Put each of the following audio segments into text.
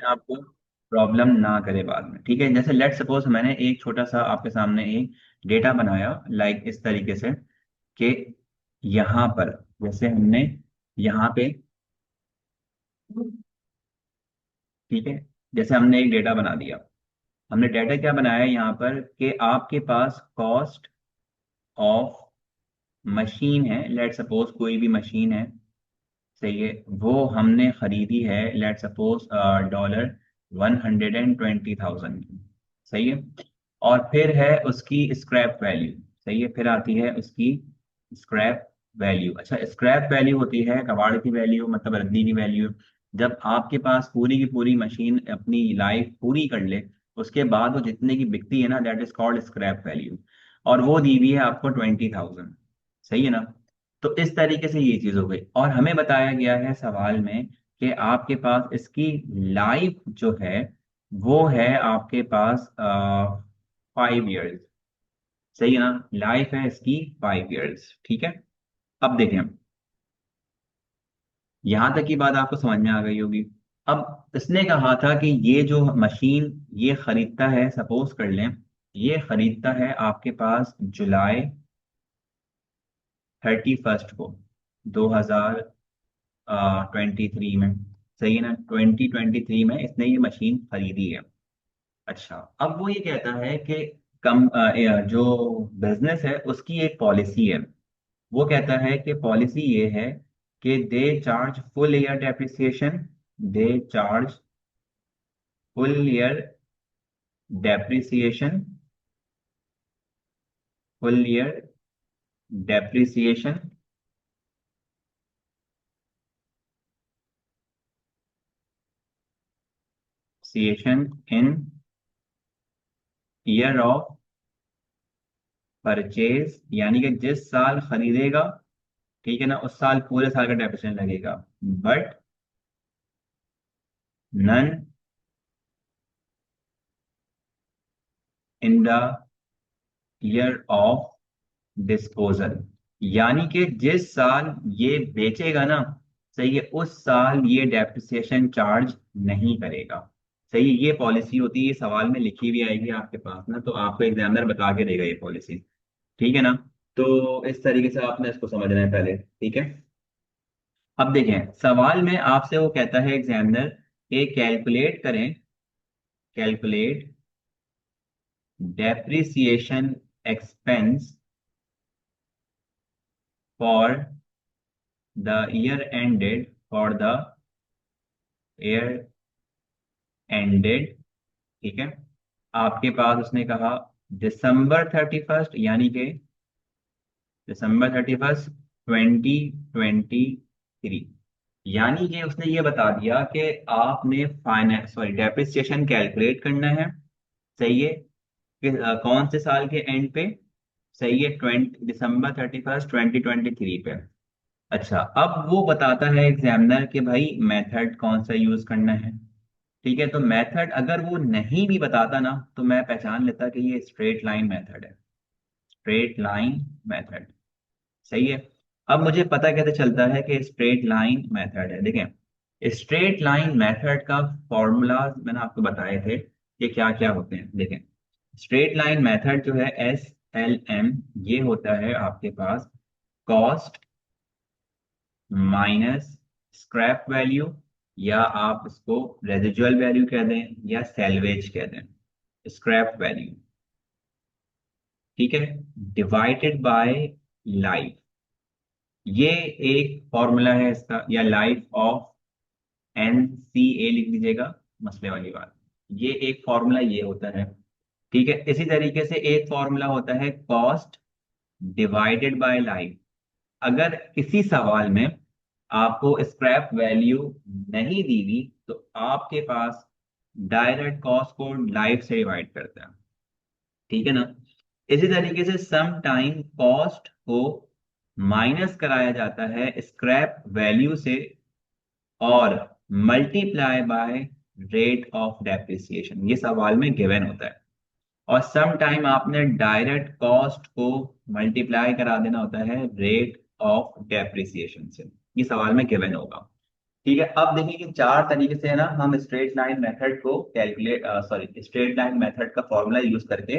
आपको प्रॉब्लम ना करे बाद में। ठीक है, जैसे लेट सपोज मैंने एक छोटा सा आपके सामने एक डेटा बनाया लाइक इस तरीके से कि यहाँ पर जैसे हमने यहाँ पे, ठीक है, जैसे हमने एक डेटा बना दिया। हमने डेटा क्या बनाया है यहाँ पर कि आपके पास कॉस्ट ऑफ मशीन है, लेट सपोज कोई भी मशीन है, सही है, वो हमने खरीदी है लेट सपोज $120,000 की, सही है। और फिर है उसकी स्क्रैप वैल्यू, सही है, फिर आती है उसकी स्क्रैप वैल्यू। अच्छा, स्क्रैप वैल्यू होती है कबाड़ की वैल्यू, मतलब रद्दी की वैल्यू। जब आपके पास पूरी की पूरी मशीन अपनी लाइफ पूरी कर ले, उसके बाद वो जितने की बिकती है ना, that is called scrap value. और वो दी हुई है आपको 20,000, सही है ना। तो इस तरीके से ये चीज हो गई, और हमें बताया गया है सवाल में कि आपके पास इसकी लाइफ जो है वो है आपके पास 5 years, सही है ना, लाइफ है इसकी 5 years, ठीक है। अब देखें, यहां तक की बात आपको समझ में आ गई होगी। अब इसने कहा था कि ये जो मशीन ये खरीदता है, सपोज कर लें ये खरीदता है आपके पास जुलाई 31 को 2023 में, सही है ना, 2023 में इसने ये मशीन खरीदी है। अच्छा, अब वो ये कहता है कि जो बिजनेस है उसकी एक पॉलिसी है। वो कहता है कि पॉलिसी ये है कि they charge full year depreciation, they charge full year depreciation, full year depreciation सिएशन इन ईयर ऑफ परचेज, यानी कि जिस साल खरीदेगा, ठीक है ना, उस साल पूरे साल का डेप्रिसिएशन लगेगा। But none in the year of disposal, यानी कि जिस साल ये बेचेगा ना, सही है, उस साल ये डेप्रिसिएशन चार्ज नहीं करेगा। सही है, ये पॉलिसी होती है, ये सवाल में लिखी भी आएगी आपके पास ना, तो आपको एग्जामिनर बता के देगा ये पॉलिसी, ठीक है ना। तो इस तरीके से आपने इसको समझना है पहले, ठीक है। अब देखें सवाल में आपसे वो कहता है एग्जामिनर कि कैलकुलेट करें, calculate depreciation expense for the year ended, for the year ended, ठीक है। आपके पास उसने कहा दिसंबर 31, यानी कि December 31, 2023, यानी कि उसने ये बता दिया कि आपने फाइनेंस सॉरी डेप्रिसिएशन कैलकुलेट करना है, सही है, कि कौन से साल के एंड पे, सही है, 20 December 31, 2023 पे। अच्छा, अब वो बताता है एग्जामिनर कि भाई मेथड कौन सा यूज करना है। ठीक है, तो मेथड अगर वो नहीं भी बताता ना, तो मैं पहचान लेता कि ये स्ट्रेट लाइन मेथड है, स्ट्रेट लाइन मेथड, सही है। अब मुझे पता कैसे चलता है कि स्ट्रेट लाइन मेथड है, देखें स्ट्रेट लाइन मेथड का फॉर्मूला मैंने आपको बताए थे कि क्या क्या होते हैं। देखें स्ट्रेट लाइन मेथड जो है SLM, ये होता है आपके पास कॉस्ट माइनस स्क्रैप वैल्यू, या आप इसको रेजिजुअल वैल्यू कह दें या सैल्वेज कह दें, स्क्रैप वैल्यू, ठीक है, डिवाइडेड बाय लाइफ। ये एक फॉर्मूला है इसका, या लाइफ ऑफ NCA लिख दीजिएगा, मसले वाली बात। ये एक फॉर्मूला ये होता है, ठीक है। इसी तरीके से एक फॉर्मूला होता है कॉस्ट डिवाइडेड बाय लाइफ। अगर किसी सवाल में आपको स्क्रैप वैल्यू नहीं दी हुई, तो आपके पास डायरेक्ट कॉस्ट को लाइफ से डिवाइड करता है, ठीक है ना। इसी तरीके से सम टाइम कॉस्ट को माइनस कराया जाता है स्क्रैप वैल्यू से, और multiply by rate of depreciation, ये सवाल में गिवन होता है। और सम टाइम आपने डायरेक्ट कॉस्ट को मल्टीप्लाई करा देना होता है रेट ऑफ डेप्रिसिएशन से, ये सवाल में गिवन होगा, ठीक है, अब देखिए कि चार तरीके से है ना हम स्ट्रेट लाइन मेथड को calculate, sorry, straight line method का फॉर्मूला यूज करके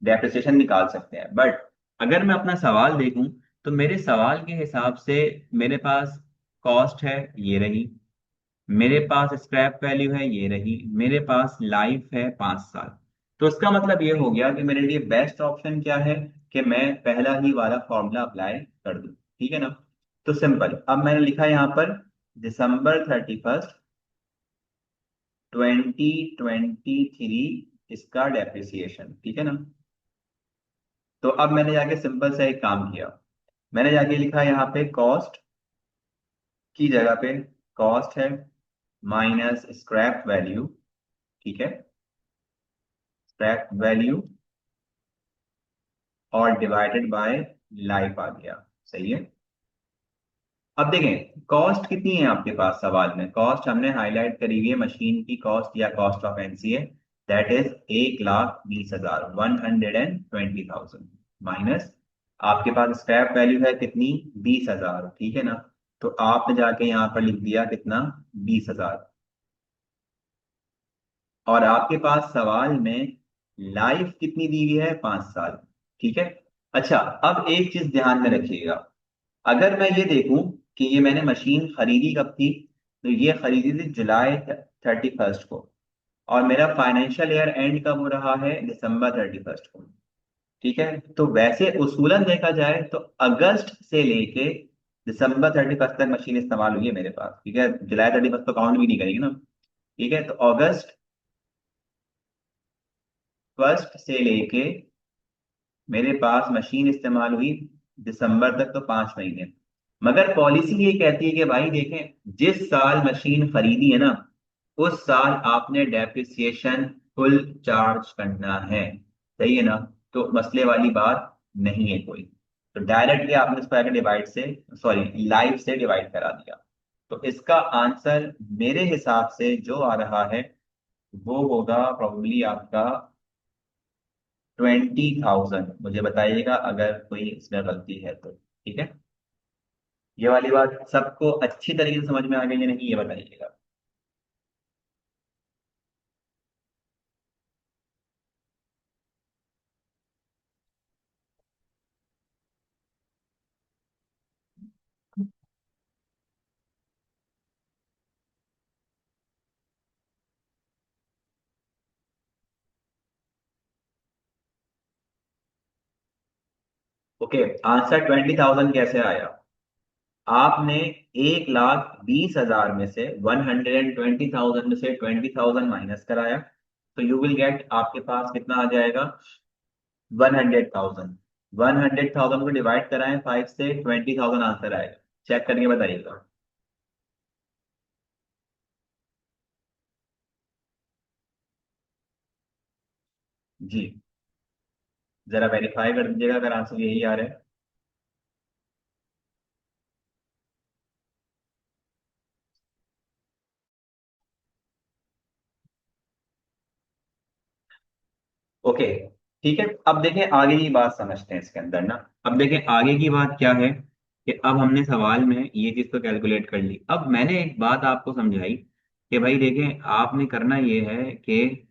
डेप्रिसिएशन निकाल सकते हैं। बट अगर मैं अपना सवाल देखूं तो मेरे सवाल के हिसाब से मेरे पास कॉस्ट है, ये रही, मेरे पास स्क्रैप वैल्यू है, ये रही, मेरे पास लाइफ है 5 साल। तो इसका मतलब ये हो गया कि मेरे लिए बेस्ट ऑप्शन क्या है कि मैं पहला ही वाला फॉर्मूला अप्लाई कर दूं। ठीक है ना। तो सिंपल, अब मैंने लिखा यहाँ पर December 31, 2023 इसका डेप्रिसिएशन। ठीक है ना। तो अब मैंने जाके सिंपल सा एक काम किया, मैंने जाके लिखा यहाँ पे कॉस्ट की जगह पे कॉस्ट है माइनस स्क्रैप वैल्यू। ठीक है, स्क्रैप वैल्यू और डिवाइडेड बाय लाइफ आ गया। सही है। अब देखें कॉस्ट कितनी है आपके पास, सवाल में कॉस्ट हमने हाईलाइट करी हुई है, मशीन की कॉस्ट या cost of NCA, that is 1,20,000, 120,000 minus आपके पास स्क्रैप वैल्यू है कितनी, 20,000। ठीक है ना। तो आपने जाके यहाँ पर लिख दिया कितना, 20,000। और आपके पास सवाल में लाइफ कितनी दी हुई है, 5 साल। ठीक है। अच्छा, अब एक चीज ध्यान में रखिएगा, अगर मैं ये देखूं कि ये मैंने मशीन खरीदी कब थी, तो ये खरीदी थी July 31 को, और मेरा फाइनेंशियल ईयर एंड कब हो रहा है, December 31 को। ठीक है, तो वैसे उसूलन देखा जाए तो अगस्त से लेके December 31 तक मशीन इस्तेमाल हुई है मेरे पास। ठीक है, July 31 तो काउंट भी नहीं करेगी ना। ठीक है, तो अगस्त फर्स्ट से लेके मेरे पास मशीन इस्तेमाल हुई दिसंबर तक, तो 5 महीने। मगर पॉलिसी ये कहती है कि भाई देखें, जिस साल मशीन खरीदी है ना, उस साल आपने डेप्रिसिएशन फुल चार्ज करना है। सही है ना। तो मसले वाली बात नहीं है कोई। तो डायरेक्टली आपने इसको आगे डिवाइड से, सॉरी, लाइफ से डिवाइड करा दिया। तो इसका आंसर मेरे हिसाब से जो आ रहा है वो होगा प्रोबेबली आपका 20,000। मुझे बताइएगा अगर कोई इसमें गलती है तो। ठीक है, ये वाली बात सबको अच्छी तरीके से समझ में आ गई या नहीं, ये बताइएगा। ओके, आंसर 20,000 कैसे आया। आपने 1,20,000 में से, 120,000 में से 20,000 माइनस कराया, तो यू विल गेट, आपके पास कितना आ जाएगा, 100,000। 100,000 को डिवाइड कराएं 5 से, 20,000 आंसर आएगा। चेक करके बताइएगा। जी, जरा वेरीफाई कर दीजिएगा अगर आंसर यही आ रहा है। ओके, ठीक है। अब देखें आगे की बात समझते हैं इसके अंदर ना। अब देखें आगे की बात क्या है कि अब हमने सवाल में ये चीज तो कैलकुलेट कर ली। अब मैंने एक बात आपको समझाई कि भाई देखें आपने करना ये है कि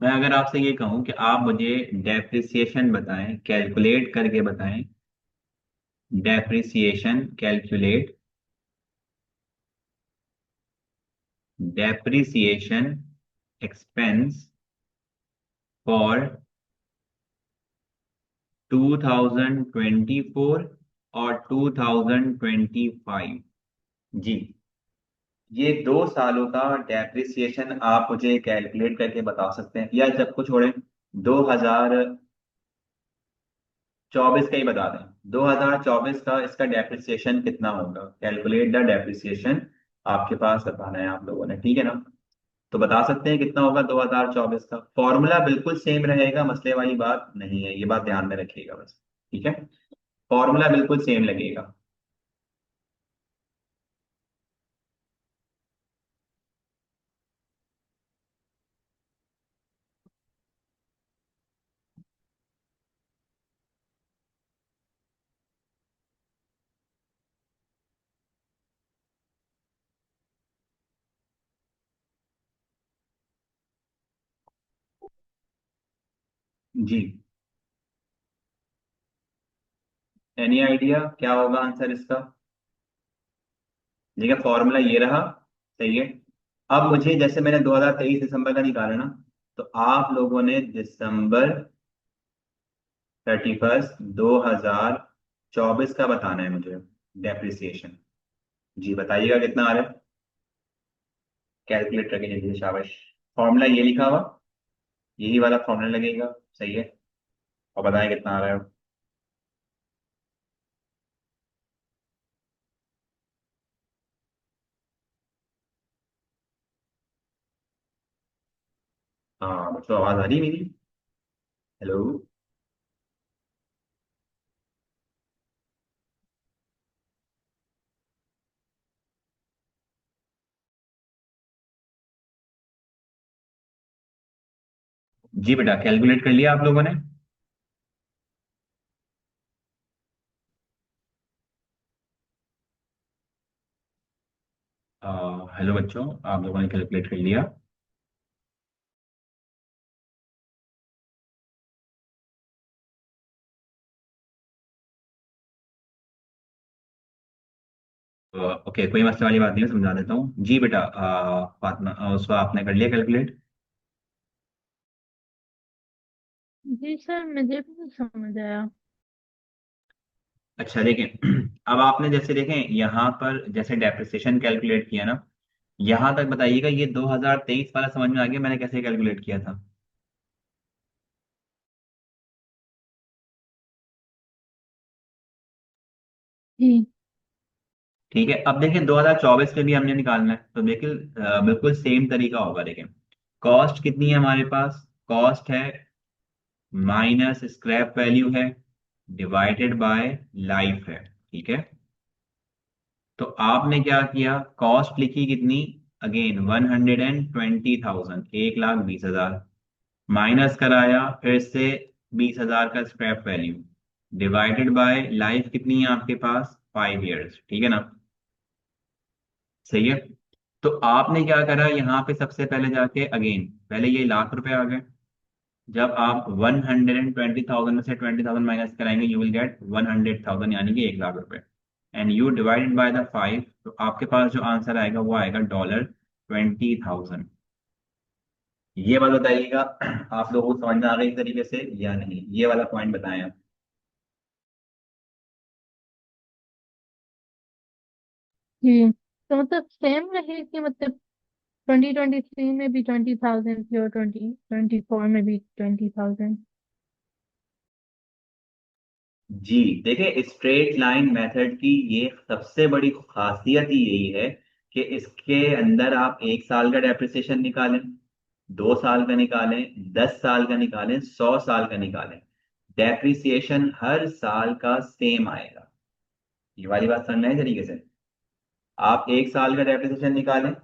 मैं अगर आपसे ये कहूं कि आप मुझे डेप्रिसिएशन बताएं, कैलकुलेट करके बताएं, depreciation calculate, depreciation expense for 2024 और 2025। जी, ये 2 सालों का डेप्रिसिएशन आप मुझे कैलकुलेट करके बता सकते हैं, या जब कुछ छोड़ें 2024 का ही बता दें, 2024 का इसका डेप्रिसिएशन कितना होगा, कैलकुलेट द डेप्रिसिएशन आपके पास बताना है आप लोगों ने। ठीक है ना। तो बता सकते हैं कितना होगा 2024 का। फॉर्मूला बिल्कुल सेम रहेगा, मसले वाली बात नहीं है, ये बात ध्यान में रखिएगा बस। ठीक है, फॉर्मूला बिल्कुल सेम लगेगा। जी, एनी आइडिया क्या होगा आंसर इसका? देखिए फॉर्मूला ये रहा, सही है। अब मुझे, जैसे मैंने 2023 दिसंबर का निकाला ना, तो आप लोगों ने December 31, 2024 का बताना है मुझे, डेप्रिसिएशन। जी बताइएगा कितना आ रहा है, कैलकुलेट करके जल्दी से, शाबाश। फॉर्मूला ये लिखा हुआ, यही वाला फॉर्मूला लगेगा, सही है। और बताएं कितना आ रहा है। हाँ बच्चों, आवाज आ रही है मेरी? हेलो। जी बेटा, कैलकुलेट कर लिया आप लोगों ने? हेलो बच्चों, आप लोगों ने कैलकुलेट कर लिया? ओके, कोई मसले वाली बात नहीं है, समझा देता हूँ। जी बेटा, फातिमा, उसका आपने कर लिया कैलकुलेट? जी सर, मुझे भी नहीं समझ आया। अच्छा देखें, अब आपने जैसे देखें यहाँ पर जैसे डेप्रिसिएशन कैलकुलेट किया ना, यहाँ तक बताइएगा ये 2023 वाला समझ में आ गया मैंने कैसे कैलकुलेट किया था? जी। ठीक है, अब देखिए 2024 के भी हमने निकालना है, तो देखिए बिल्कुल सेम तरीका होगा। देखिए कॉस्ट कितनी है हमारे पास, कॉस्ट है माइनस स्क्रैप वैल्यू है, डिवाइडेड बाय लाइफ है, ठीक है। तो आपने क्या किया, कॉस्ट लिखी कितनी, अगेन 120,000, 1,20,000, माइनस कराया फिर से 20,000 का scrap value, divided by life कितनी है आपके पास, 5 years, ठीक है ना? सही है। तो आपने क्या करा यहाँ पे, सबसे पहले जाके अगेन पहले ये लाख रुपए आ गए। जब आप 120,000 में से 20,000 माइनस कराएंगे, यू विल गेट 100,000, यानी कि 1 लाख रुपए। And you divided by the 5, तो आपके पास जो आंसर आएगा वो आएगा $20,000। ये बात बताइएगा, आप लोगों को समझ में आ गई इस तरीके से या नहीं, ये वाला पॉइंट बताएं आप। जी, तो मतलब सेम रहे कि मतलब 2023 में भी 20,000 थी और 2024 में भी 20,000। जी देखिए, स्ट्रेट लाइन मेथड की ये सबसे बड़ी खासियत ही यही है कि इसके अंदर आप 1 साल का डेप्रिसिएशन निकालें, 2 साल का निकालें, 10 साल का निकालें, 100 साल का निकालें, डेप्रिसिएशन हर साल का सेम आएगा। ये वाली बात समझ में आई तरीके से? आप 1 साल का डेप्रिसिएशन निकालें,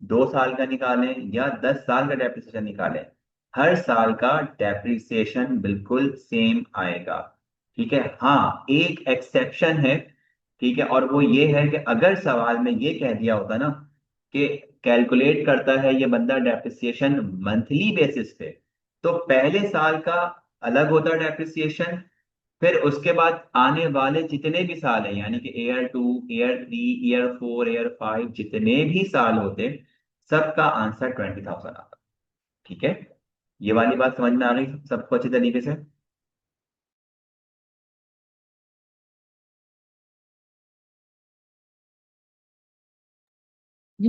2 साल का निकालें, या 10 साल का डेप्रिसिएशन निकालें, हर साल का डेप्रिसिएशन बिल्कुल सेम आएगा। ठीक है, हाँ एक एक्सेप्शन है, ठीक है, और वो ये है कि अगर सवाल में ये कह दिया होता ना कि कैलकुलेट करता है ये बंदा डेप्रिसिएशन मंथली बेसिस पे, तो पहले साल का अलग होता डेप्रिसिएशन, फिर उसके बाद आने वाले जितने भी साल हैं, यानी कि ईयर 2, ईयर 3, ईयर 4, ईयर 5, जितने भी साल होते, सबका आंसर 20,000 आता। ठीक है, ये वाली बात समझ में आ गई सबको अच्छी तरीके से? जी।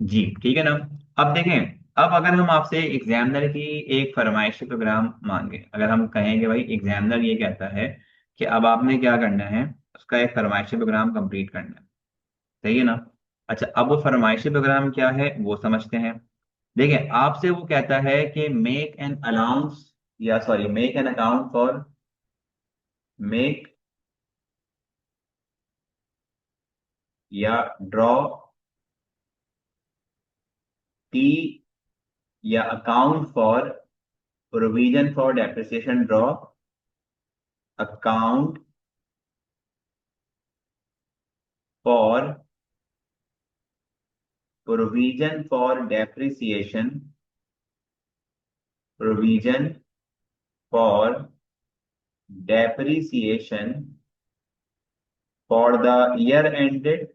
जी ठीक है ना। अब देखें, अब अगर हम आपसे एग्जामिनर की एक फरमाइशी प्रोग्राम मांगे, अगर हम कहेंगे भाई एग्जामिनर ये कहता है कि अब आपने क्या करना है, उसका एक फरमाइशी प्रोग्राम कंप्लीट करना है, सही है ना? अच्छा, अब वो फरमाइशी प्रोग्राम क्या है वो समझते हैं। देखिए आपसे वो कहता है कि मेक एन अलाउंस, या sorry make an account for, make या ड्रॉ टी, या account for provision for depreciation, draw account for provision for depreciation provision for depreciation for the year ended,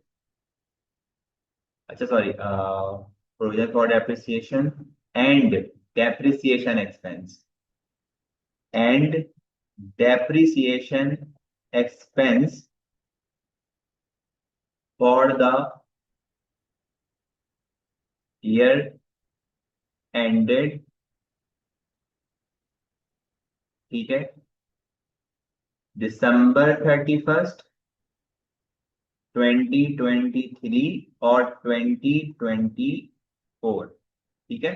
अच्छा sorry, provision for depreciation and depreciation expense, and depreciation expense for the year ended, ठीक है, December 31st 2023 और 2024, ठीक है।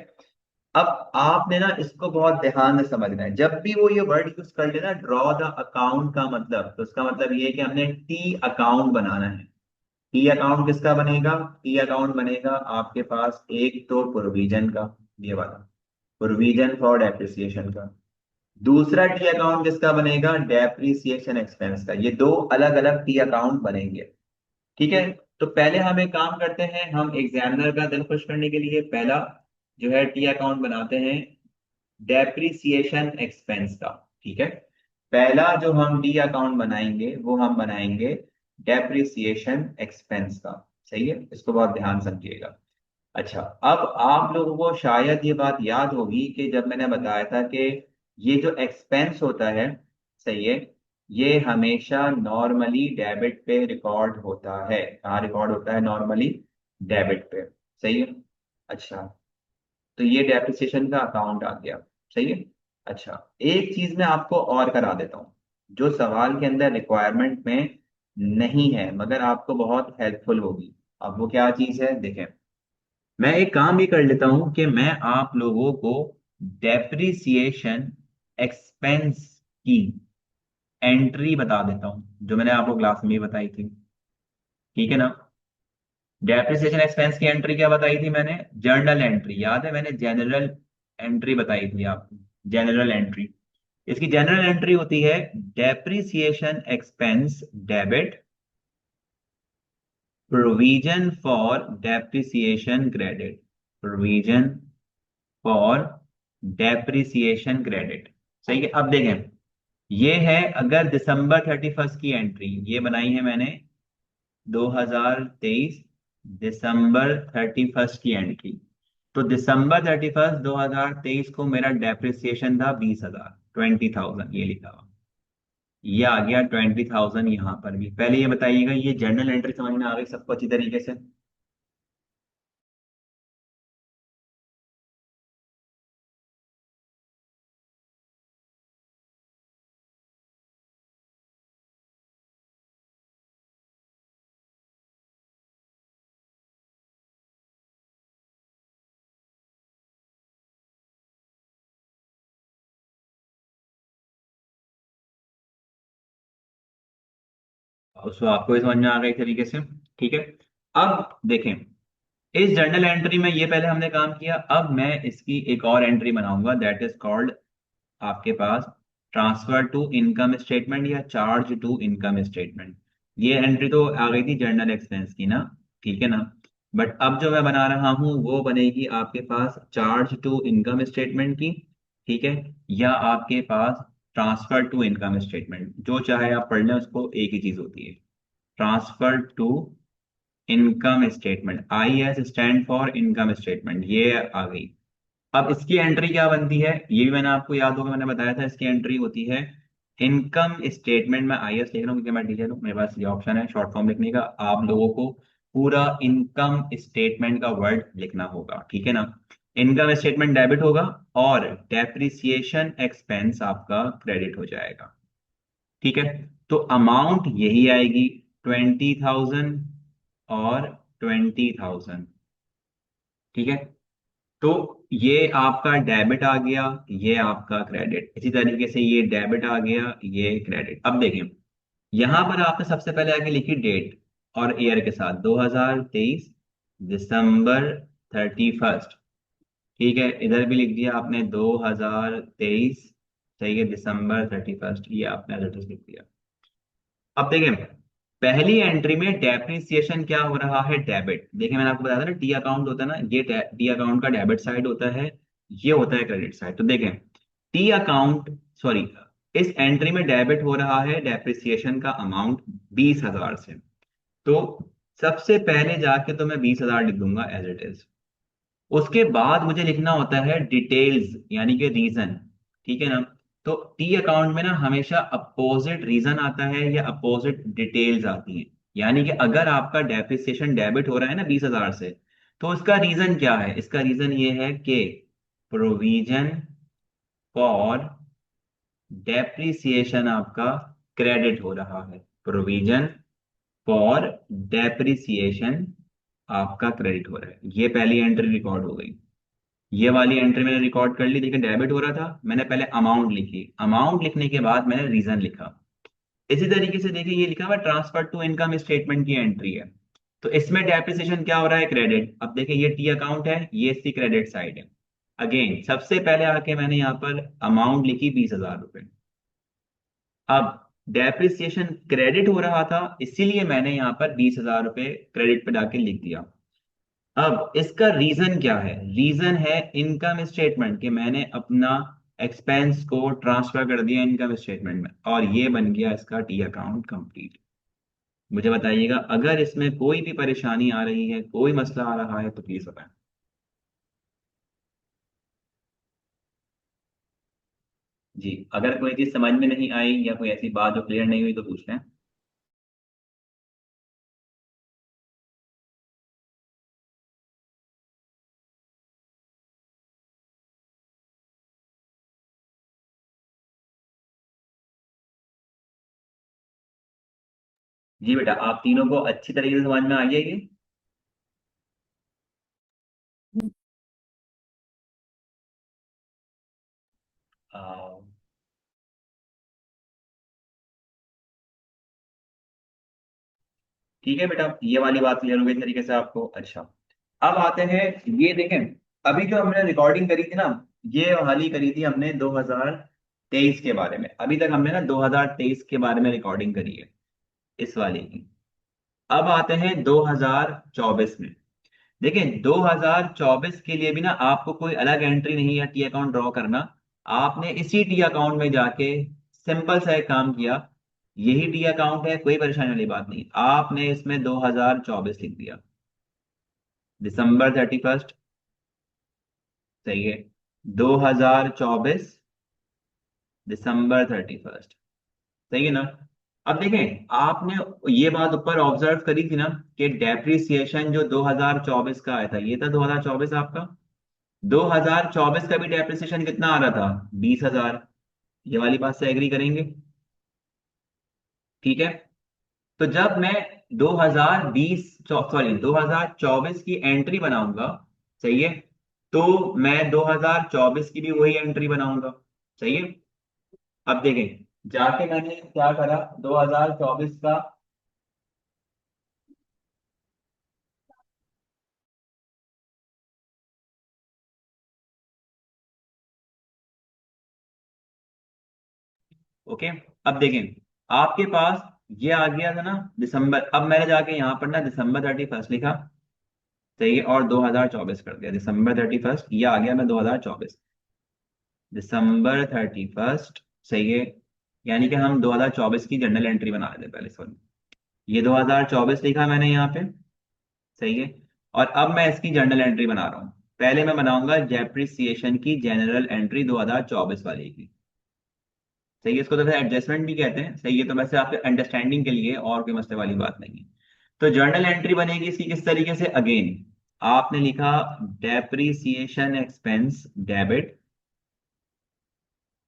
अब आपने ना इसको बहुत ध्यान से समझना है, जब भी वो ये वर्ड यूज कर लेना ड्रॉ द अकाउंट का मतलब, तो उसका मतलब ये है कि हमने टी अकाउंट बनाना है। टी अकाउंट किसका बनेगा? टी अकाउंट बनेगा आपके पास एक तो प्रोविजन का, ये वाला प्रोविजन फॉर डेप्रिसिएशन का। दूसरा टी अकाउंट किसका बनेगा? डेप्रिसिएशन एक्सपेंस का। ये दो अलग अलग टी अकाउंट बनेंगे, ठीक है। तो पहले हम एक काम करते हैं, हम एग्जामिनर का दिल खुश करने के लिए पहला जो है टी अकाउंट बनाते हैं डेप्रिसिएशन एक्सपेंस का, ठीक है। पहला जो हम डी अकाउंट बनाएंगे वो हम बनाएंगे डेप्रिसिएशन एक्सपेंस का, सही है, इसको बहुत ध्यान समझिएगा। अच्छा, अब आप लोगों को शायद ये बात याद होगी कि जब मैंने बताया था कि ये जो एक्सपेंस होता है, सही है, ये हमेशा नॉर्मली डेबिट पे रिकॉर्ड होता है। कहाँ रिकॉर्ड होता है? नॉर्मली डेबिट पे, सही है। अच्छा, तो ये डेप्रिसिएशन का अकाउंट आ गया, सही है। अच्छा, एक चीज मैं आपको और करा देता हूँ जो सवाल के अंदर रिक्वायरमेंट में नहीं है मगर आपको बहुत हेल्पफुल होगी। अब वो क्या चीज है देखें, मैं एक काम भी कर लेता हूं कि मैं आप लोगों को डेप्रिसिएशन एक्सपेंस की एंट्री बता देता हूं जो मैंने आपको क्लास में ही बताई थी, ठीक है ना। डेप्रिसिएशन एक्सपेंस की एंट्री क्या बताई थी मैंने? जर्नल एंट्री, याद है मैंने जनरल एंट्री बताई थी आपको, जनरल एंट्री। इसकी जनरल एंट्री होती है depreciation expense debit, provision for depreciation credit, provision for depreciation credit, सही है। अब देखें, ये है अगर December 31st की एंट्री ये बनाई है मैंने 2023 December 31st की एंट्री, तो December 31st 2023 को मेरा डेप्रिसिएशन था 20,000, 20,000 ये लिखा हुआ, ये आ गया 20,000 यहां पर भी। पहले ये बताइएगा ये जर्नल एंट्री समझ में आ गई सबको अच्छी तरीके से? उसको आपको भी समझ में आ गई तरीके से, ठीक है। अब देखें, इस जर्नल एंट्री में ये पहले हमने काम किया, अब मैं इसकी एक और एंट्री बनाऊंगा दैट इज कॉल्ड आपके पास ट्रांसफर टू इनकम स्टेटमेंट या चार्ज टू इनकम स्टेटमेंट। ये एंट्री तो आ गई थी जर्नल एक्सपेंस की ना, ठीक है ना। बट अब जो मैं बना रहा हूं वो बनेगी आपके पास चार्ज टू इनकम स्टेटमेंट की, ठीक है, या आपके पास ट्रांसफर टू इनकम स्टेटमेंट, जो चाहे आप पढ़ लें, उसको एक ही चीज होती है, transfer to income statement. I S stand for income statement, ये आ गई। अब इसकी एंट्री क्या बनती है ये भी मैंने आपको याद होगा, मैंने बताया था इसकी एंट्री होती है इनकम स्टेटमेंट में आई एस लिख रहा हूँ क्योंकि मैं टीचर हूँ, मेरे पास ये ऑप्शन है शॉर्ट फॉर्म लिखने का। आप लोगों को पूरा इनकम स्टेटमेंट का वर्ड लिखना होगा, ठीक है ना। इनकम स्टेटमेंट डेबिट होगा और डेप्रिसिएशन एक्सपेंस आपका क्रेडिट हो जाएगा, ठीक है। तो अमाउंट यही आएगी 20,000 और 20,000, ठीक है। तो ये आपका डेबिट आ गया, ये आपका क्रेडिट, इसी तरीके से ये डेबिट आ गया, ये क्रेडिट। अब देखें, यहां पर आपने सबसे पहले आगे लिखी डेट और ईयर के साथ 2023 December 31st, ठीक है। इधर भी लिख दिया आपने 2023, सही है, December 31st, ये आपने एड्रेस लिख दिया। अब देखें, पहली एंट्री में डेप्रिसिएशन क्या हो रहा है? डेबिट। देखिए मैंने आपको बताया था ना टी अकाउंट होता है ना, ये टी अकाउंट का डेबिट साइड होता है, ये होता है क्रेडिट साइड। तो देखें टी अकाउंट, सॉरी, इस एंट्री में डेबिट हो रहा है डेप्रिसिएशन का अमाउंट 20,000 से। तो सबसे पहले जाके तो मैं 20,000 लिख दूंगा एज इट इज। उसके बाद मुझे लिखना होता है डिटेल्स, यानी कि रीजन। ठीक है ना? तो टी अकाउंट में ना हमेशा अपोजिट रीजन आता है या अपोजिट डिटेल्स आती हैं। यानी कि अगर आपका डेप्रिसिएशन डेबिट हो रहा है ना 20,000 से, तो इसका रीजन क्या है? इसका रीजन ये है कि प्रोविजन फॉर डेप्रिसिएशन आपका क्रेडिट हो रहा है। प्रोविजन फॉर डेप्रिसिएशन आपका क्रेडिट हो रहा है। ये पहली एंट्री रिकॉर्ड हो गई। ये वाली एंट्री मैंने रिकॉर्ड कर ली। देखिए डेबिट हो रहा था, मैंने पहले अमाउंट लिखी, अमाउंट लिखने के बाद मैंने रीजन लिखा। इसी तरीके से देखिए ये लिखा हुआ ट्रांसफर टू इनकम स्टेटमेंट की एंट्री है। तो इसमें डेप्रिसिएशन क्या हो रहा है? क्रेडिट। अब देखिए ये टी अकाउंट है, ये इसकी क्रेडिट साइड है। अगेन सबसे पहले आके मैंने यहाँ पर अमाउंट लिखी 20,000 रुपए। अब डेप्रिसिएशन क्रेडिट हो रहा था, इसीलिए मैंने यहाँ पर 20,000 रुपए क्रेडिट पे जाके लिख दिया। अब इसका रीजन क्या है? रीजन है इनकम स्टेटमेंट, कि मैंने अपना एक्सपेंस को ट्रांसफर कर दिया इनकम स्टेटमेंट में, और ये बन गया इसका टी अकाउंट कंप्लीट। मुझे बताइएगा अगर इसमें कोई भी परेशानी आ रही है, कोई मसला आ रहा है, तो प्लीज बताएं। जी, अगर कोई चीज समझ में नहीं आई या कोई ऐसी बात जो क्लियर नहीं हुई तो पूछ लें। जी बेटा, आप तीनों को अच्छी तरीके से समझ में आ गया ये? आ, ठीक है बेटा, ये वाली बात क्लियर हो गई तरीके से आपको। अच्छा, अब आते हैं, ये देखें, अभी जो हमने रिकॉर्डिंग करी थी ना, ये वाली करी थी हमने 2023 के बारे में। अभी तक हमने ना 2023 के बारे में रिकॉर्डिंग करी है, इस वाली की। अब आते हैं 2024 में। देखिए 2024 के लिए भी ना आपको कोई अलग एंट्री नहीं या टी अकाउंट ड्रॉ करना। आपने इसी टी अकाउंट में जाके सिंपल सा एक काम किया। यही टी अकाउंट है, कोई परेशानी वाली बात नहीं। आपने इसमें 2024 लिख दिया, December 31, सही है। 2024 December 31, सही है ना? अब देखें, आपने ये बात ऊपर ऑब्जर्व करी थी ना कि डेप्रिसिएशन जो 2024 का आया था, ये था 2024 आपका। 2024 का भी डेप्रिसिएशन कितना आ रहा था? 20,000। ये वाली बात से एग्री करेंगे? ठीक है। तो जब मैं 2020 सॉरी 2024 की एंट्री बनाऊंगा, सही है, तो मैं 2024 की भी वही एंट्री बनाऊंगा। सही है। अब देखें, जाके मैंने क्या करा 2024 का। ओके, अब देखें, आपके पास ये आ गया था ना दिसंबर। अब मैंने जाके यहाँ पर ना December 31 लिखा, सही है, और 2024 कर दिया। December 31, ये आ गया मैं 2024, December 31, सही है। यानी कि हम 2024 की जनरल एंट्री बना रहे थे पहले, सॉरी। ये 2024 लिखा मैंने यहाँ पे, सही है। और अब मैं इसकी जनरल एंट्री बना रहा हूँ। पहले मैं बनाऊंगा डेप्रिसिएशन की जनरल एंट्री 2024 वाली की, सही है। इसको तो एडजस्टमेंट भी कहते हैं, सही है। तो वैसे आपके अंडरस्टैंडिंग के लिए, और कोई मसले वाली बात नहीं है। तो जर्नल एंट्री बनेगी इसकी किस तरीके से? अगेन आपने लिखा डेप्रिसिएशन एक्सपेंस डेबिट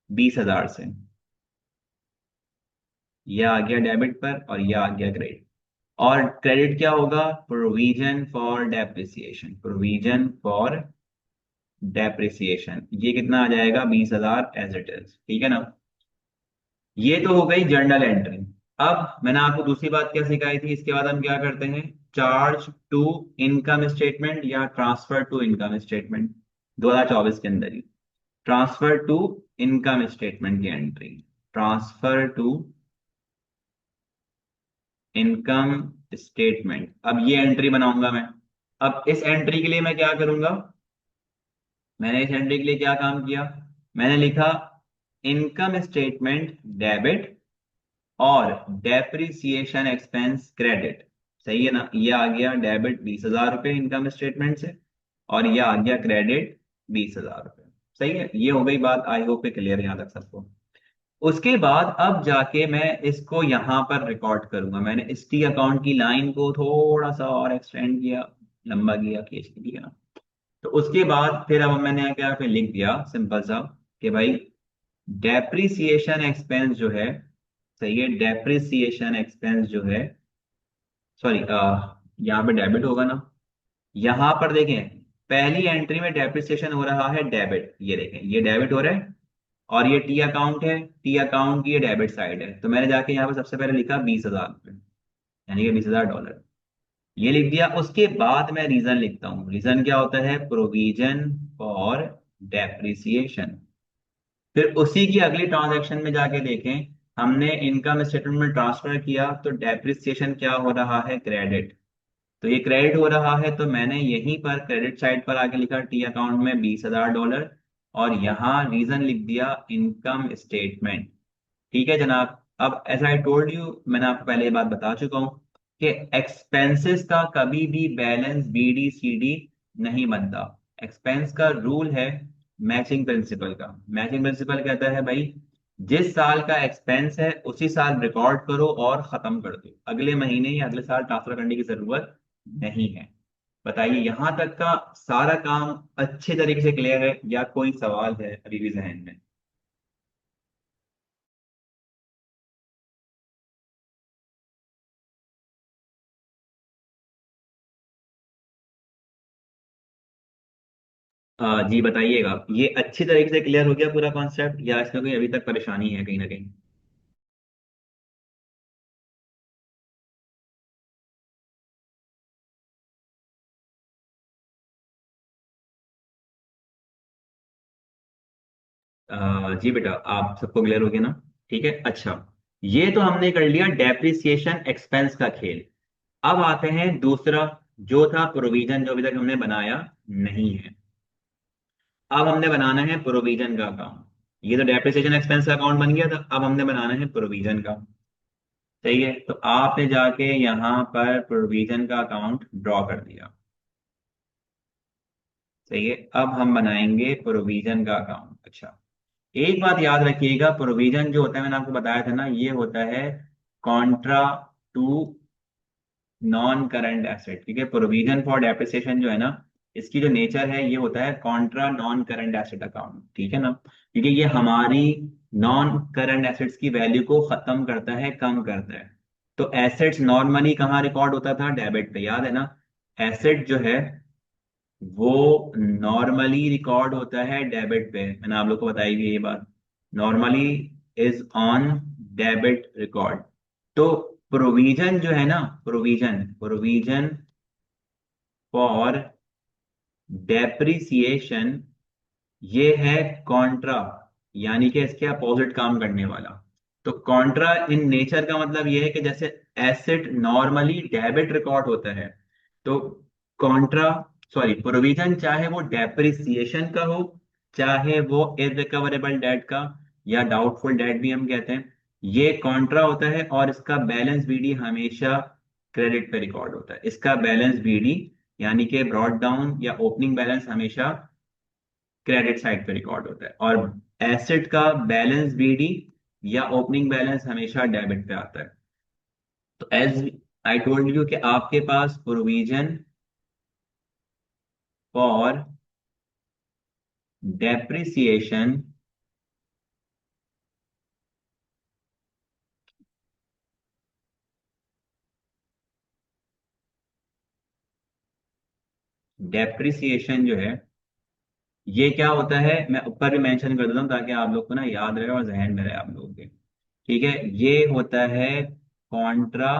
20,000 से, यह आ गया डेबिट पर और यह आ गया क्रेडिट। और क्रेडिट क्या होगा? Provision for depreciation, provision for depreciation. ये कितना आ जाएगा? 20,000 एज इट इज। ठीक है ना? ये तो हो गई जर्नल एंट्री। अब मैंने आपको दूसरी बात क्या सिखाई थी, इसके बाद हम क्या करते हैं? चार्ज टू इनकम स्टेटमेंट या ट्रांसफर टू इनकम स्टेटमेंट। 2024 के अंदर ही ट्रांसफर टू इनकम स्टेटमेंट की entry, transfer to income statement. अब ये एंट्री बनाऊंगा मैं। अब इस एंट्री के लिए मैं क्या करूंगा? मैंने इस एंट्री के लिए क्या काम किया? मैंने लिखा इनकम स्टेटमेंट डेबिट और डेप्रिसिएशन एक्सपेंस क्रेडिट। सही है ना, ये आ गया डेबिट 20,000 रुपये इनकम स्टेटमेंट से, और ये आ गया क्रेडिट 20,000 रुपये। सही है, ये हो गई बात, आई होप क्लियर यहाँ तक सबको। उसके बाद अब जाके मैं इसको यहां पर रिकॉर्ड करूंगा। मैंने इस टी अकाउंट की लाइन को थोड़ा सा और एक्सटेंड किया, लंबा किया, खींच दिया। तो उसके बाद फिर अब मैंने क्या फिर लिख दिया सिंपल सा कि भाई डेप्रिसिएशन एक्सपेंस जो है, सही है, डेप्रिसिएशन एक्सपेंस जो है, सॉरी, यहाँ पे डेबिट होगा ना। यहाँ पर देखें, पहली एंट्री में डेप्रिसिएशन हो रहा है डेबिट, ये देखें ये डेबिट हो रहा है, और ये टी अकाउंट है, टी अकाउंट की ये डेबिट साइड है। तो मैंने जाके यहाँ पर सबसे पहले लिखा 20,000 रुपये, यानी कि $20,000, ये लिख दिया। उसके बाद मैं रीजन लिखता हूँ। रीजन क्या होता है? Provision for depreciation. फिर उसी की अगली ट्रांजैक्शन में जाके देखें, हमने इनकम स्टेटमेंट में ट्रांसफर किया तो डेप्रिसिएशन क्या हो रहा है? क्रेडिट। तो ये क्रेडिट हो रहा है, तो मैंने यहीं पर क्रेडिट साइड पर आके लिखा टी अकाउंट में $20,000, और यहाँ रीजन लिख दिया इनकम स्टेटमेंट। ठीक है जनाब। अब एज आई टोल्ड यू, मैंने आपको पहले ये बात बता चुका हूं कि एक्सपेंसेस का कभी भी बैलेंस बीडी सीडी नहीं बनता। एक्सपेंस का रूल है मैचिंग प्रिंसिपल का। मैचिंग प्रिंसिपल कहता है भाई, जिस साल का एक्सपेंस है उसी साल रिकॉर्ड करो और खत्म कर दो, अगले महीने या अगले साल ट्रांसफर करने की जरूरत नहीं है। बताइए यहां तक का सारा काम अच्छे तरीके से क्लियर है या कोई सवाल है अभी भी जहन में? जी बताइएगा, ये अच्छी तरीके से क्लियर हो गया पूरा कॉन्सेप्ट, या इसमें कोई अभी तक परेशानी है कहीं ना कहीं? जी बेटा, आप सबको क्लियर हो गया ना? ठीक है, अच्छा। ये तो हमने कर लिया डेप्रिसिएशन एक्सपेंस का खेल। अब आते हैं दूसरा, जो था प्रोविजन, जो अभी तक हमने बनाया नहीं है। अब हमने बनाना है प्रोविजन का अकाउंट। ये तो डेप्रिसिएशन एक्सपेंस का अकाउंट बन गया था, अब हमने बनाना है प्रोविजन का। सही है, तो आपने जाके यहाँ पर प्रोविजन का अकाउंट ड्रॉ कर दिया। सही है, अब हम बनाएंगे प्रोविजन का अकाउंट। अच्छा, एक बात याद रखिएगा, प्रोविजन जो होता है मैंने आपको बताया था ना, ये होता है contra to non current asset. ठीक है, प्रोविजन फॉर डेप्रिसिएशन जो है ना, इसकी जो नेचर है ये होता है Contra non current asset account. ठीक है ना, क्योंकि ये हमारी नॉन करंट एसेट्स की वैल्यू को खत्म करता है, कम करता है। तो एसेट्स नॉर्मली कहाँ रिकॉर्ड होता था? डेबिट पे, याद है ना? एसेट जो है वो नॉर्मली रिकॉर्ड होता है डेबिट पे, मैंने आप लोग को बताई भी है ये बात। Normally is on debit record. तो प्रोविजन जो है ना, प्रोविजन प्रोविजन फॉर डेप्रिसिएशन, ये है कॉन्ट्रा, यानी कि इसके अपोजिट काम करने वाला। तो कॉन्ट्रा इन नेचर का मतलब ये है कि जैसे एसेट नॉर्मली डेबिट रिकॉर्ड होता है, तो कॉन्ट्रा, सॉरी, प्रोविजन चाहे वो डेप्रिसिएशन का हो, चाहे वो इररिकवरेबल डेट का, या डाउटफुल डेट भी हम कहते हैं, ये कॉन्ट्रा होता है, और इसका बैलेंस बीडी हमेशा क्रेडिट पे रिकॉर्ड होता है। इसका बैलेंस बीडी, यानी कि ब्रॉड डाउन या ओपनिंग बैलेंस, हमेशा क्रेडिट साइड पे रिकॉर्ड होता है, और एसेट का बैलेंस बीडी या ओपनिंग बैलेंस हमेशा डेबिट पे आता है। तो एज आई टोल्ड यू कि आपके पास प्रोविजन फॉर डेप्रिसिएशन, डेप्रिसिएशन जो है ये क्या होता है, मैं ऊपर भी मेंशन कर देता हूँ ताकि आप लोग को ना याद रहे और जहन में रहे आप लोगों के। ठीक है, ये होता है contra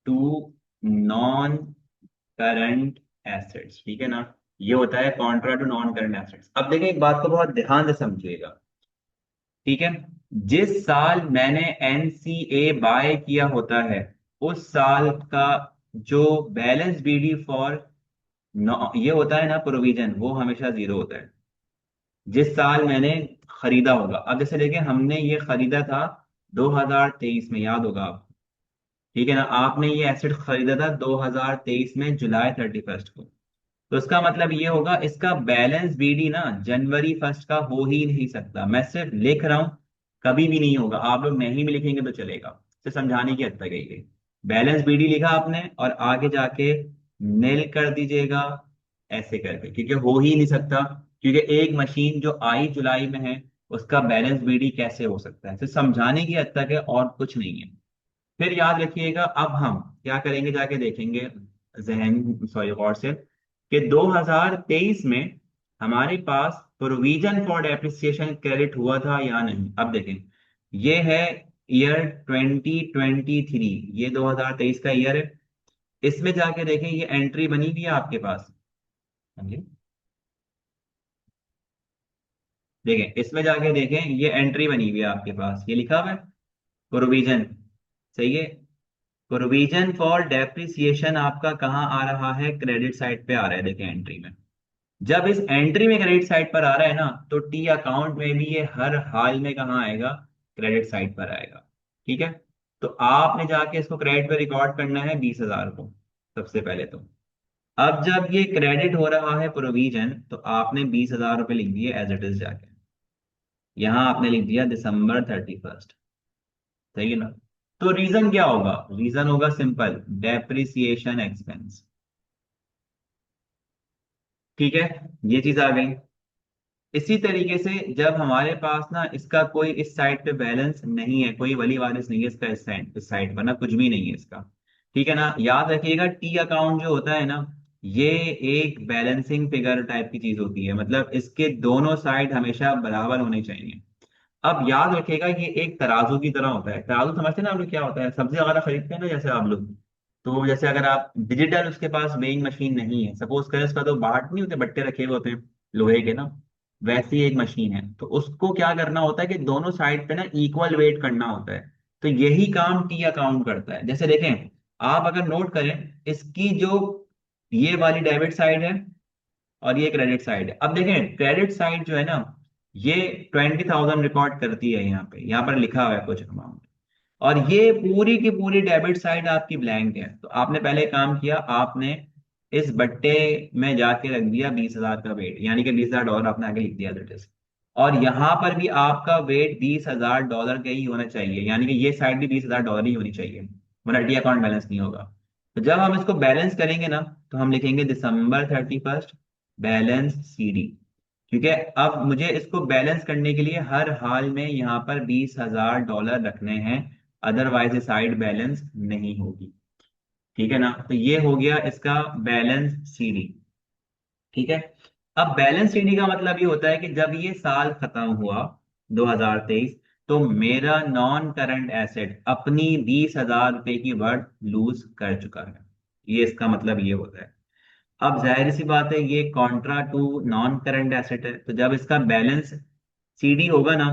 to non current assets. ठीक है ना, ये होता है contra to non current assets. अब देखिए एक बात को बहुत ध्यान से समझिएगा। ठीक है, जिस साल मैंने एनसीए बाय किया होता है, उस साल का जो बैलेंस बीडी फॉर ये होता है ना प्रोविजन, वो हमेशा जीरो होता है। जिस साल मैंने खरीदा होगा। अब जैसे देखें, हमने ये खरीदा था 2023 में, याद होगा आपको, ठीक है ना। आपने ये एसेट खरीदा था 2023 में जुलाई 31 को। तो इसका मतलब ये होगा, इसका बैलेंस बीडी ना जनवरी 1 का हो ही नहीं सकता। मैं सिर्फ लिख रहा हूं, कभी भी नहीं होगा। आप लोग नहीं भी लिखेंगे तो चलेगा, तो समझाने की हद तक है ये। बैलेंस बीडी लिखा आपने और आगे जाके नील कर दीजिएगा ऐसे करके, क्योंकि हो ही नहीं सकता। क्योंकि एक मशीन जो आई जुलाई में है, उसका बैलेंस बीडी कैसे हो सकता है, तो समझाने की हद तक है और कुछ नहीं है। फिर याद रखिएगा, अब हम क्या करेंगे, जाके देखेंगे जहन सॉरी गौर से, कि 2023 में हमारे पास प्रोविजन फॉर डेप्रिसिएशन क्रेडिट हुआ था या नहीं। अब देखें, ये है ईयर 2023, ये 2023 का ईयर है। इसमें जाके देखें, ये एंट्री बनी हुई है आपके पास। हाँ जी, देखें इसमें जाके देखें, ये एंट्री बनी हुई है आपके पास, ये लिखा हुआ है प्रोविजन। सही है। प्रोविजन फॉर डेप्रिसिएशन आपका कहाँ आ रहा है, क्रेडिट साइड पे आ रहा है, देखें एंट्री में। जब इस एंट्री में क्रेडिट साइड पर आ रहा है ना, तो टी अकाउंट में भी ये हर हाल में कहाँ आएगा, क्रेडिट साइड पर आएगा। ठीक है। तो आपने जाके इसको क्रेडिट पे रिकॉर्ड करना है 20,000 को, सबसे पहले तो। अब जब ये क्रेडिट हो रहा है प्रोविजन, तो आपने 20,000 रुपये लिख दिए एज इट इज जाके। यहां आपने लिख दिया December 31। सही है ना। तो रीजन क्या होगा, रीजन होगा सिंपल, डेप्रिसिएशन एक्सपेंस। ठीक है, ये चीज आ गई। इसी तरीके से जब हमारे पास ना इसका कोई इस साइड पे बैलेंस नहीं है, कोई वली वारिस नहीं है इसका, इस साइड पर ना कुछ भी नहीं है इसका। ठीक है ना। याद रखिएगा, टी अकाउंट जो होता है ना, ये एक बैलेंसिंग फिगर टाइप की चीज होती है, मतलब इसके दोनों साइड हमेशा बराबर होने चाहिए। अब याद रखिएगा, ये एक तराजू की तरह होता है। तराजू समझते हैं ना आप लोग, क्या होता है, सब्जी वगैरह खरीदते हैं ना जैसे आप लोग। तो जैसे अगर आप डिजिटल, उसके पास वेइंग मशीन नहीं है, सपोज करें, उसका तो बाट नहीं होते, बट्टे रखे हुए होते हैं लोहे के ना, वैसी एक मशीन है। तो उसको क्या करना होता है कि दोनों साइड पे ना इक्वल वेट करना होता है। तो यही काम टी अकाउंट करता है। जैसे देखें, आप अगर नोट करें, इसकी जो ये वाली डेबिट साइड है और ये क्रेडिट साइड है। अब देखें, क्रेडिट साइड जो है ना, ये 20,000 रिकॉर्ड करती है, यहाँ पर लिखा हुआ है कुछ अमाउंट। और ये पूरी की पूरी डेबिट साइड आपकी ब्लैंक है। तो आपने पहले काम किया, आपने इस बट्टे में जाके रख दिया 20,000 का वेट, यानी कि $20,000 आपने आगे लिख दिया दैट इज। और यहां पर भी आपका वेट $20,000 का ही होना चाहिए, यानी कि ये साइड भी $20,000 ही होनी चाहिए, वरना टी अकाउंट बैलेंस नहीं होगा। तो जब हम इसको बैलेंस करेंगे ना, तो हम लिखेंगे December 31 बैलेंस सीडी। क्योंकि अब मुझे इसको बैलेंस करने के लिए हर हाल में यहाँ पर $20,000 रखने हैं, अदरवाइज ये साइड बैलेंस नहीं होगी। ठीक है ना। तो ये हो गया इसका बैलेंस सीडी। ठीक है। अब बैलेंस सीडी का मतलब ये होता है कि जब ये साल खत्म हुआ 2023, तो मेरा नॉन करंट एसेट अपनी $20,000 की वर्थ लूज कर चुका है। ये इसका मतलब ये होता है। अब जाहिर सी बात है, ये contra to non current asset है, तो जब इसका बैलेंस सीडी होगा ना,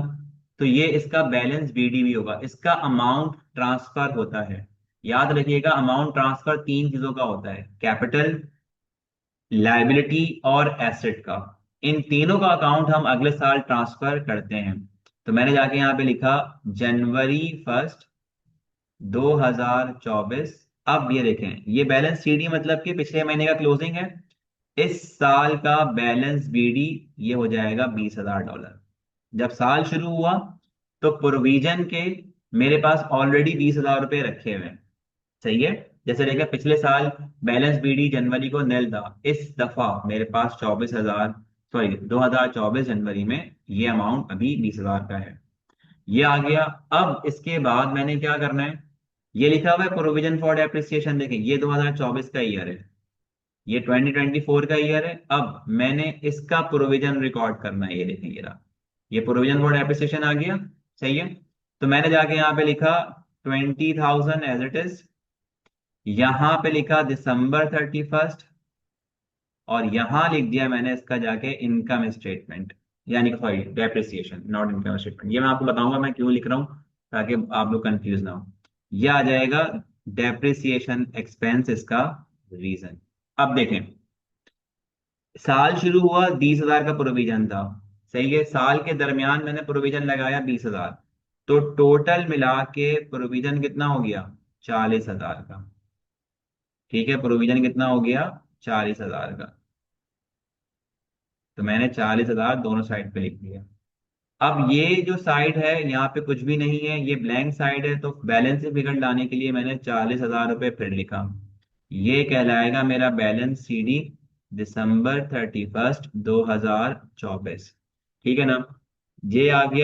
तो ये इसका बैलेंस बीडी भी होगा। इसका अमाउंट ट्रांसफर होता है। याद रखिएगा, अमाउंट ट्रांसफर तीन चीजों का होता है, कैपिटल, लायबिलिटी और एसेट का। इन तीनों का अकाउंट हम अगले साल ट्रांसफर करते हैं। तो मैंने जाके यहाँ पे लिखा January 1, 2024। अब ये देखें, ये बैलेंस सीडी मतलब कि पिछले महीने का क्लोजिंग है। इस साल का बैलेंस बीडी ये हो जाएगा $20,000। जब साल शुरू हुआ, तो प्रोविजन के मेरे पास ऑलरेडी $20,000 रखे हुए हैं। सही है। जैसे देखा, पिछले साल बैलेंस बीडी जनवरी को नल था, इस दफा मेरे पास 24,000, सॉरी 2024 जनवरी में ये अमाउंट अभी 20,000 का है। ये आ गया। अब इसके बाद मैंने क्या करना है, ये लिखा हुआ है प्रोविजन फॉर डेप्रिसिएशन। देखें, ये 2024 का ईयर है, ये 2024 का ईयर है। अब मैंने इसका प्रोविजन रिकॉर्ड करना है। ये देखें, ये रहा, ये प्रोविजन फॉर डेप्रिसिएशन आ गया। सही है। तो मैंने जाके यहाँ पे लिखा 20,000 एज इट इज, यहां पे लिखा December 31, और यहां लिख दिया मैंने इसका जाके इनकम स्टेटमेंट, यानी कि sorry depreciation, not income statement. ये मैं आपको बताऊंगा मैं क्यों लिख रहा हूं, ताकि आप लोग कंफ्यूज ना हो। ये आ जाएगा डेप्रिसिएशन एक्सपेंस, इसका रीजन। अब देखें, साल शुरू हुआ, 20,000 का प्रोविजन था। सही है, साल के दरमियान मैंने प्रोविजन लगाया 20,000, तो टोटल मिला के प्रोविजन कितना हो गया? 40,000 का। ठीक है, प्रोविजन कितना हो गया? 40,000 का। तो मैंने 40,000 दोनों साइड पे लिख दिया। अब ये जो साइड है यहाँ पे कुछ भी नहीं है, ये ब्लैंक साइड है, तो बैलेंस से फिगर लाने के लिए मैंने 40,000 रुपये फिर लिखा। ये कहलाएगा मेरा बैलेंस सीडी दिसंबर 31st 2024। ठीक है ना? ये आ गया